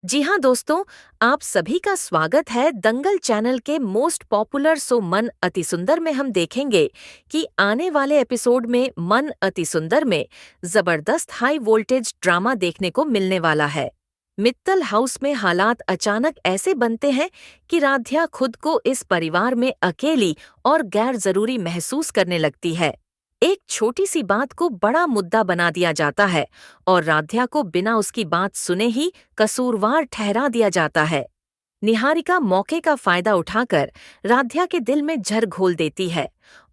जी हाँ दोस्तों, आप सभी का स्वागत है दंगल चैनल के मोस्ट पॉपुलर सो मन अति सुंदर में। हम देखेंगे कि आने वाले एपिसोड में मन अति सुंदर में जबरदस्त हाई वोल्टेज ड्रामा देखने को मिलने वाला है। मित्तल हाउस में हालात अचानक ऐसे बनते हैं कि राध्या खुद को इस परिवार में अकेली और गैर जरूरी महसूस करने लगती है। एक छोटी सी बात को बड़ा मुद्दा बना दिया जाता है और राध्या को बिना उसकी बात सुने ही कसूरवार ठहरा दिया जाता है। निहारिका मौके का फायदा उठाकर राध्या के दिल में जहर घोल देती है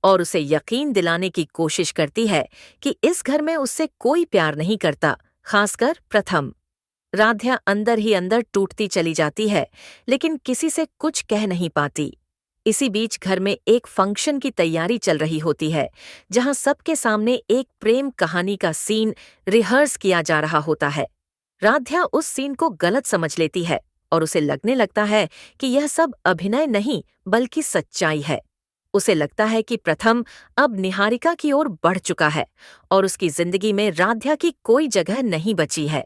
और उसे यकीन दिलाने की कोशिश करती है कि इस घर में उससे कोई प्यार नहीं करता, खासकर प्रथम। राध्या अंदर ही अंदर टूटती चली जाती है, लेकिन किसी से कुछ कह नहीं पाती। इसी बीच घर में एक फंक्शन की तैयारी चल रही होती है, जहां सबके सामने एक प्रेम कहानी का सीन रिहर्स किया जा रहा होता है। राध्या उस सीन को गलत समझ लेती है और उसे लगने लगता है कि यह सब अभिनय नहीं बल्कि सच्चाई है। उसे लगता है कि प्रथम अब निहारिका की ओर बढ़ चुका है और उसकी जिंदगी में राध्या की कोई जगह नहीं बची है।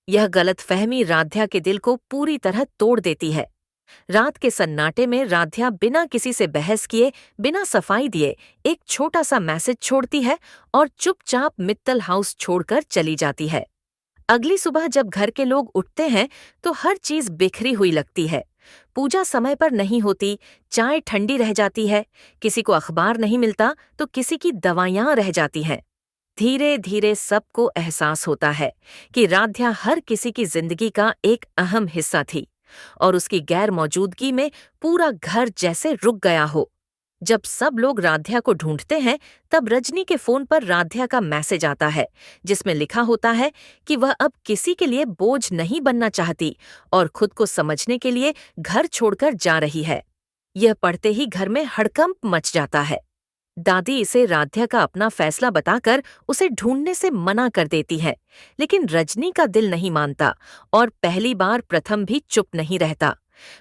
यह गलतफहमी राध्या के दिल को पूरी तरह तोड़ देती है। रात के सन्नाटे में राध्या बिना किसी से बहस किए, बिना सफाई दिए एक छोटा सा मैसेज छोड़ती है और चुपचाप मित्तल हाउस छोड़कर चली जाती है। अगली सुबह जब घर के लोग उठते हैं तो हर चीज बिखरी हुई लगती है। पूजा समय पर नहीं होती, चाय ठंडी रह जाती है, किसी को अखबार नहीं मिलता तो किसी की दवाइयां रह जाती हैं। धीरे धीरे सबको एहसास होता है कि राध्या हर किसी की जिंदगी का एक अहम हिस्सा थी और उसकी गैर मौजूदगी में पूरा घर जैसे रुक गया हो। जब सब लोग राध्या को ढूंढते हैं, तब रजनी के फोन पर राध्या का मैसेज आता है, जिसमें लिखा होता है कि वह अब किसी के लिए बोझ नहीं बनना चाहती और खुद को समझने के लिए घर छोड़कर जा रही है। यह पढ़ते ही घर में हड़कंप मच जाता है। दादी इसे राध्या का अपना फैसला बताकर उसे ढूंढने से मना कर देती है, लेकिन रजनी का दिल नहीं मानता और पहली बार प्रथम भी चुप नहीं रहता।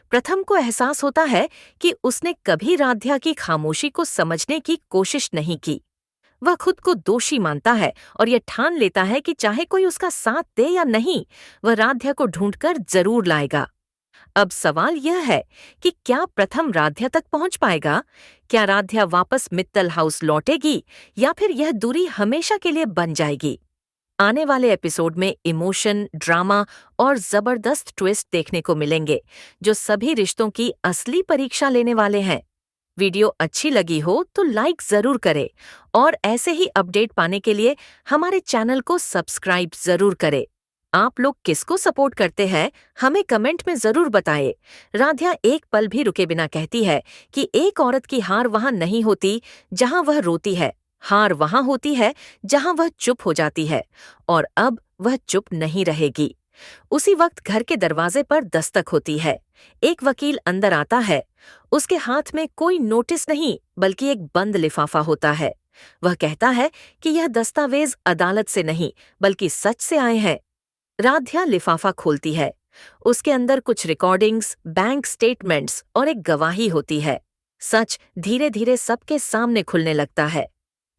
प्रथम को एहसास होता है कि उसने कभी राध्या की खामोशी को समझने की कोशिश नहीं की। वह खुद को दोषी मानता है और यह ठान लेता है कि चाहे कोई उसका साथ दे या नहीं, वह राध्या को ढूंढकर जरूर लाएगा। अब सवाल यह है कि क्या प्रथम राध्या तक पहुंच पाएगा? क्या राध्या वापस मित्तल हाउस लौटेगी या फिर यह दूरी हमेशा के लिए बन जाएगी? आने वाले एपिसोड में इमोशन, ड्रामा और जबरदस्त ट्विस्ट देखने को मिलेंगे, जो सभी रिश्तों की असली परीक्षा लेने वाले हैं। वीडियो अच्छी लगी हो तो लाइक जरूर करें और ऐसे ही अपडेट पाने के लिए हमारे चैनल को सब्सक्राइब जरूर करें। आप लोग किसको सपोर्ट करते हैं, हमें कमेंट में जरूर बताएं। राध्या एक पल भी रुके बिना कहती है कि एक औरत की हार वहां नहीं होती जहां वह रोती है, हार वहां होती है जहां वह चुप हो जाती है, और अब वह चुप नहीं रहेगी। उसी वक्त घर के दरवाजे पर दस्तक होती है। एक वकील अंदर आता है। उसके हाथ में कोई नोटिस नहीं बल्कि एक बंद लिफाफा होता है। वह कहता है कि यह दस्तावेज अदालत से नहीं बल्कि सच से आए हैं। राध्या लिफाफा खोलती है। उसके अंदर कुछ रिकॉर्डिंग्स, बैंक स्टेटमेंट्स और एक गवाही होती है। सच धीरे धीरे सबके सामने खुलने लगता है।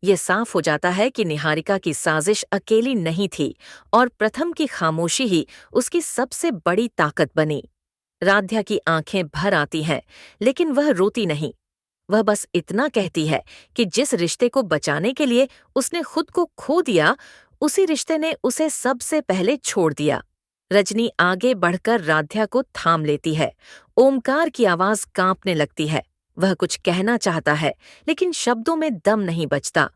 ये साफ हो जाता है कि निहारिका की साजिश अकेली नहीं थी और प्रथम की खामोशी ही उसकी सबसे बड़ी ताकत बनी। राध्या की आंखें भर आती हैं, लेकिन वह रोती नहीं। वह बस इतना कहती है कि जिस रिश्ते को बचाने के लिए उसने खुद को खो दिया, उसी रिश्ते ने उसे सबसे पहले छोड़ दिया। रजनी आगे बढ़कर राध्या को थाम लेती है। ओमकार की आवाज कांपने लगती है। वह कुछ कहना चाहता है, लेकिन शब्दों में दम नहीं बचता।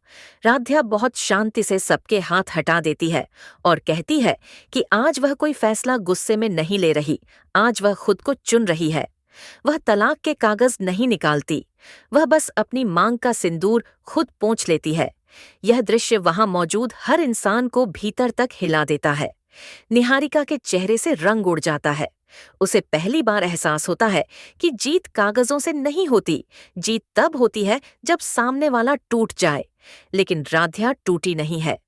राध्या बहुत शांति से सबके हाथ हटा देती है और कहती है कि आज वह कोई फैसला गुस्से में नहीं ले रही, आज वह खुद को चुन रही है। वह तलाक के कागज नहीं निकालती, वह बस अपनी मांग का सिंदूर खुद पोंछ लेती है। यह दृश्य वहां मौजूद हर इंसान को भीतर तक हिला देता है। निहारिका के चेहरे से रंग उड़ जाता है। उसे पहली बार एहसास होता है कि जीत कागजों से नहीं होती, जीत तब होती है जब सामने वाला टूट जाए। लेकिन राध्या टूटी नहीं है।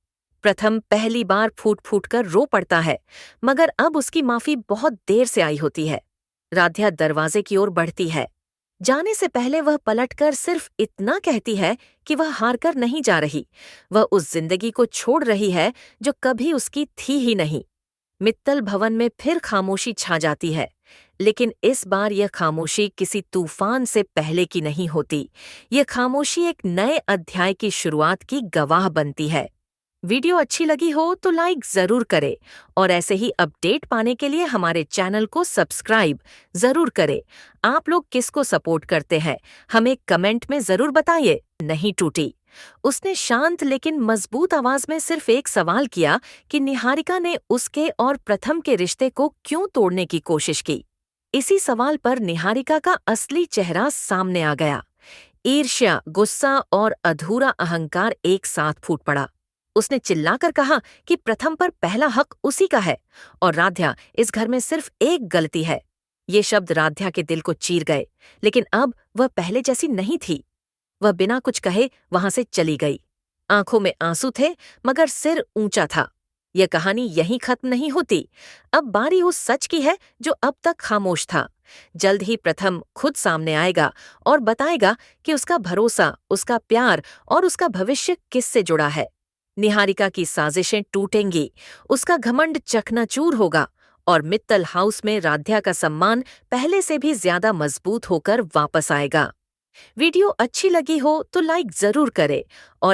प्रथम पहली बार फूट फूट कर रो पड़ता है, मगर अब उसकी माफी बहुत देर से आई होती है। राध्या दरवाजे की ओर बढ़ती है। जाने से पहले वह पलटकर सिर्फ इतना कहती है कि वह हार कर नहीं जा रही, वह उस जिंदगी को छोड़ रही है जो कभी उसकी थी ही नहीं। मित्तल भवन में फिर खामोशी छा जाती है, लेकिन इस बार यह खामोशी किसी तूफान से पहले की नहीं होती। यह खामोशी एक नए अध्याय की शुरुआत की गवाह बनती है। वीडियो अच्छी लगी हो तो लाइक जरूर करें और ऐसे ही अपडेट पाने के लिए हमारे चैनल को सब्सक्राइब जरूर करें। आप लोग किसको सपोर्ट करते हैं हमें कमेंट में जरूर बताइए। नहीं टूटी। उसने शांत लेकिन मजबूत आवाज में सिर्फ एक सवाल किया कि निहारिका ने उसके और प्रथम के रिश्ते को क्यों तोड़ने की कोशिश की। इसी सवाल पर निहारिका का असली चेहरा सामने आ गया। ईर्ष्या, गुस्सा और अधूरा अहंकार एक साथ फूट पड़ा। उसने चिल्लाकर कहा कि प्रथम पर पहला हक उसी का है और राध्या इस घर में सिर्फ एक गलती है। ये शब्द राध्या के दिल को चीर गए, लेकिन अब वह पहले जैसी नहीं थी। वह बिना कुछ कहे वहां से चली गई। आंखों में आंसू थे, मगर सिर ऊंचा था। यह कहानी यहीं खत्म नहीं होती। अब बारी उस सच की है जो अब तक खामोश था। जल्द ही प्रथम खुद सामने आएगा और बताएगा कि उसका भरोसा, उसका प्यार और उसका भविष्य किससे जुड़ा है। निहारिका की साजिशें टूटेंगी, उसका घमंड चकनाचूर होगा और मित्तल हाउस में राध्या का सम्मान पहले से भी ज्यादा मजबूत होकर वापस आएगा। वीडियो अच्छी लगी हो तो लाइक जरूर करें और